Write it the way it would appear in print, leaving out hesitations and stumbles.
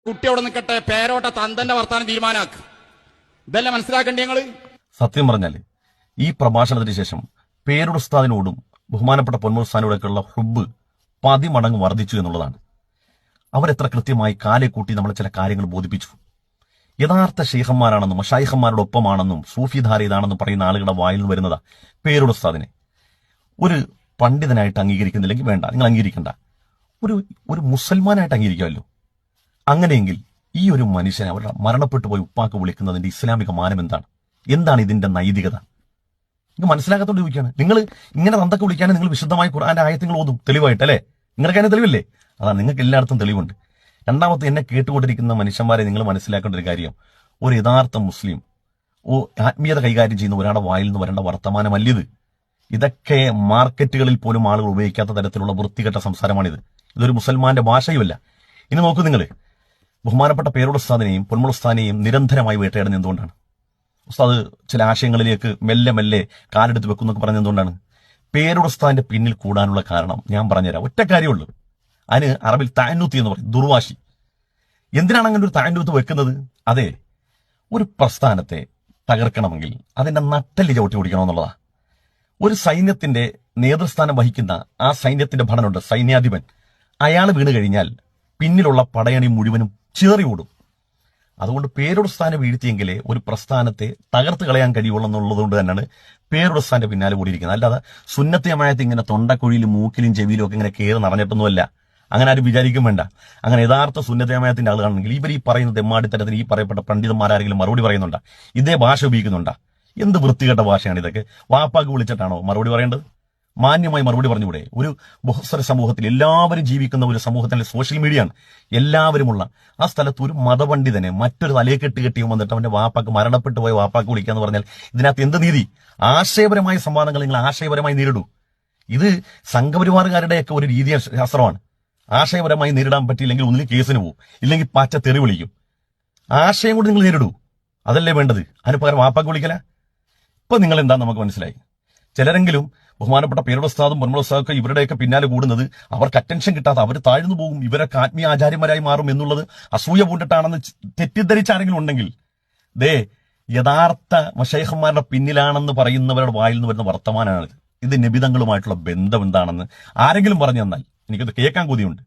കുട്ടി അവിടെ നിൽക്കട്ടെ, പേരോട്ട തന്തന്റെ വർത്താനം തീരുമാനാക്ക്. ഇതെല്ലാം മനസ്സിലാക്കണ്ടേ ഞങ്ങള്? സത്യം പറഞ്ഞാല് ഈ പ്രഭാഷണത്തിന് ശേഷം പേരുടെ ഉസ്താദിനോടും ബഹുമാനപ്പെട്ട പൊന്മുസ്താദിനോടൊക്കെയുള്ള ഹുബ്ബ് 10 മടങ്ങ് വർദ്ധിച്ചു എന്നുള്ളതാണ്. അവരെത്ര കൃത്യമായി കാലെ കൂട്ടി നമ്മളെ ചില കാര്യങ്ങൾ ബോധിപ്പിച്ചു. യഥാർത്ഥ ഷെയ്ഖന്മാരാണെന്നും മശായിഖന്മാരുടെ ഒപ്പമാണെന്നും സൂഫിധാര ഇതാണെന്നും പറയുന്ന ആളുകളുടെ വായിൽ നിന്ന് വരുന്നതാ പേരുടെ ഉസ്താദിനെ. ഒരു പണ്ഡിതനായിട്ട് അംഗീകരിക്കുന്നില്ലെങ്കിൽ വേണ്ട, നിങ്ങൾ അംഗീകരിക്കണ്ട. ഒരു മുസൽമാനായിട്ട് അംഗീകരിക്കാമല്ലോ. അങ്ങനെയെങ്കിൽ ഈ ഒരു മനുഷ്യനെ അവരുടെ മരണപ്പെട്ടു പോയി ഉപ്പാക്ക് വിളിക്കുന്നതിന്റെ ഇസ്ലാമിക മാനം എന്താണ്? എന്താണ് ഇതിന്റെ നൈതികത? നിങ്ങൾ മനസ്സിലാക്കാത്തോണ്ട് ചോദിക്കുകയാണ്. നിങ്ങൾ ഇങ്ങനെ തന്തൊക്കെ വിളിക്കാനും നിങ്ങൾ വിശുദ്ധമായി ഖുർആന്റെ ആയത്തുകൾ ഓതും തെളിവായിട്ട്, അല്ലേ? നിങ്ങൾക്ക് അതിന് തെളിവില്ലേ? അതാണ്, നിങ്ങൾക്ക് എല്ലായിടത്തും തെളിവുണ്ട്. രണ്ടാമത്തെ, എന്നെ കേട്ടുകൊണ്ടിരിക്കുന്ന മനുഷ്യന്മാരെ നിങ്ങൾ മനസ്സിലാക്കേണ്ട ഒരു കാര്യം, ഒരു യഥാർത്ഥ മുസ്ലിം ആത്മീയത കൈകാര്യം ചെയ്യുന്ന ഒരാളുടെ വായിൽ നിന്ന് വരേണ്ട വർത്തമാനമല്ലിത്. ഇതൊക്കെ മാർക്കറ്റുകളിൽ പോലും ആളുകൾ ഉപയോഗിക്കാത്ത തരത്തിലുള്ള വൃത്തികെട്ട സംസാരമാണിത്. ഇതൊരു മുസൽമാന്റെ ഭാഷയുമല്ല. ഇനി നോക്കൂ, നിങ്ങൾ ബഹുമാനപ്പെട്ട പേരുടെ ഉസ്താദിനെയും പൊന്മുൾ ഉസ്താദിനെയും നിരന്തരമായി വേട്ടയാടുന്ന എന്തുകൊണ്ടാണ്? ഉസ്താദ് ചില ആശയങ്ങളിലേക്ക് മെല്ലെ മെല്ലെ കാലെടുത്ത് വെക്കുന്നൊക്കെ പറഞ്ഞ എന്തുകൊണ്ടാണ്? പേരുടെ ഉസ്താദിന്റെ പിന്നിൽ കൂടാനുള്ള കാരണം ഞാൻ പറഞ്ഞുതരാം. ഒറ്റ കാര്യമുള്ളൂ. അതിന് അറബിൽ താന്നൂത്തി എന്ന് പറയും, ദുർവാശി. എന്തിനാണ് അങ്ങനെ ഒരു താന്നൂത്ത് വെക്കുന്നത്? അതെ, ഒരു പ്രസ്ഥാനത്തെ തകർക്കണമെങ്കിൽ അതിന്റെ നട്ടെല്ല് ചവിട്ടി ഓടിക്കണമെന്നുള്ളതാ. ഒരു സൈന്യത്തിന്റെ നേതൃസ്ഥാനം വഹിക്കുന്ന ആ സൈന്യത്തിന്റെ ഭടനുണ്ട്, സൈന്യാധിപൻ. അയാൾ വീണ് കഴിഞ്ഞാൽ പിന്നിലുള്ള പടയണി മുഴുവനും ചിതറി ഓടും. അതുകൊണ്ട് പേരുടെ സ്ഥാനം വീഴ്ത്തിയെങ്കിലേ ഒരു പ്രസ്ഥാനത്തെ തകർത്ത് കളയാൻ കഴിയുള്ളൂ എന്നുള്ളതുകൊണ്ട് തന്നെയാണ് പേരുടെ സ്ഥാനം പിന്നാലെ കൂടിയിരിക്കുന്നത്. അല്ലാതെ സുന്നത്തെ ജമാഅത്ത് ഇങ്ങനെ തൊണ്ടക്കുഴിയിലും മൂക്കിലും ചെവിയിലും ഒക്കെ ഇങ്ങനെ കയറി നിറഞ്ഞിട്ടൊന്നുമല്ല. അങ്ങനെ ആരും വിചാരിക്കും വേണ്ട. അങ്ങനെ യഥാർത്ഥ സുന്നത്തെ ജമാഅത്തിന്റെ ആളുകളാണെങ്കിൽ ഇവർ ഈ പറയുന്ന തെമ്മാടിത്തരത്തിന് ഈ പറയപ്പെട്ട പണ്ഡിതന്മാരാരെങ്കിലും മറുപടി പറയുന്നുണ്ടാ? ഇതേ ഭാഷ ഉപയോഗിക്കുന്നുണ്ടാ? എന്ത് വൃത്തികെട്ട ഭാഷയാണ് ഇതൊക്കെ? വാപ്പാക്ക് വിളിച്ചിട്ടാണോ മറുപടി പറയേണ്ടത്? മാന്യമായി മറുപടി പറഞ്ഞുകൂടെ? ഒരു ബഹുസ്വര സമൂഹത്തിൽ എല്ലാവരും ജീവിക്കുന്ന ഒരു സമൂഹത്തിലെ സോഷ്യൽ മീഡിയ ആണ് എല്ലാവരുമുള്ള ആ സ്ഥലത്ത് ഒരു മതപണ്ഡിതനെ മറ്റൊരു തലയെക്കെട്ട് കെട്ടിയും വന്നിട്ട് അവന്റെ വാപ്പാക്ക് മരണപ്പെട്ടു പോയ വാപ്പാക്ക് വിളിക്കാന്ന് പറഞ്ഞാൽ ഇതിനകത്ത് എന്ത് നീതി? ആശയപരമായ സംവാദങ്ങൾ നിങ്ങൾ ആശയപരമായി നേരിടൂ. ഇത് സംഘപരിവാറുകാരുടെയൊക്കെ ഒരു രീതി ശാസ്ത്രമാണ്. ആശയപരമായി നേരിടാൻ പറ്റിയില്ലെങ്കിൽ ഒന്നിൽ കേസിന് പോകും, ഇല്ലെങ്കിൽ പാറ്റ തെറി വിളിക്കും. ആശയം കൊണ്ട് നിങ്ങൾ നേരിടൂ, അതല്ലേ വേണ്ടത്. അതിന് പകരം വാപ്പാക്ക് വിളിക്കല. ഇപ്പൊ നിങ്ങൾ എന്താ നമുക്ക് മനസ്സിലായി. ചിലരെങ്കിലും ബഹുമാനപ്പെട്ട പേരുടെ ഉസ്താദും പൊന്മുൾ ഉസ്താദൊക്കെ ഇവരുടെയൊക്കെ പിന്നാലെ കൂടുന്നത് അവർക്ക് അറ്റൻഷൻ കിട്ടാതെ അവർ താഴ്ന്നു പോകും, ഇവരൊക്കെ ആത്മീയ ആചാര്യന്മാരായി മാറും എന്നുള്ളത് അസൂയ പൂണ്ടിട്ടാണെന്ന് തെറ്റിദ്ധരിച്ച ആരെങ്കിലും ഉണ്ടെങ്കിൽ ദേ, യഥാർത്ഥ മശൈഖന്മാരുടെ പിന്നിലാണെന്ന് പറയുന്നവരുടെ വായിൽ നിന്ന് വരുന്ന വർത്തമാനമാണിത്. ഇത് നബിതങ്ങളുമായിട്ടുള്ള ബന്ധം എന്താണെന്ന് ആരെങ്കിലും പറഞ്ഞു തന്നാൽ എനിക്കത് കേൾക്കാൻ കൊതിയുണ്ട്.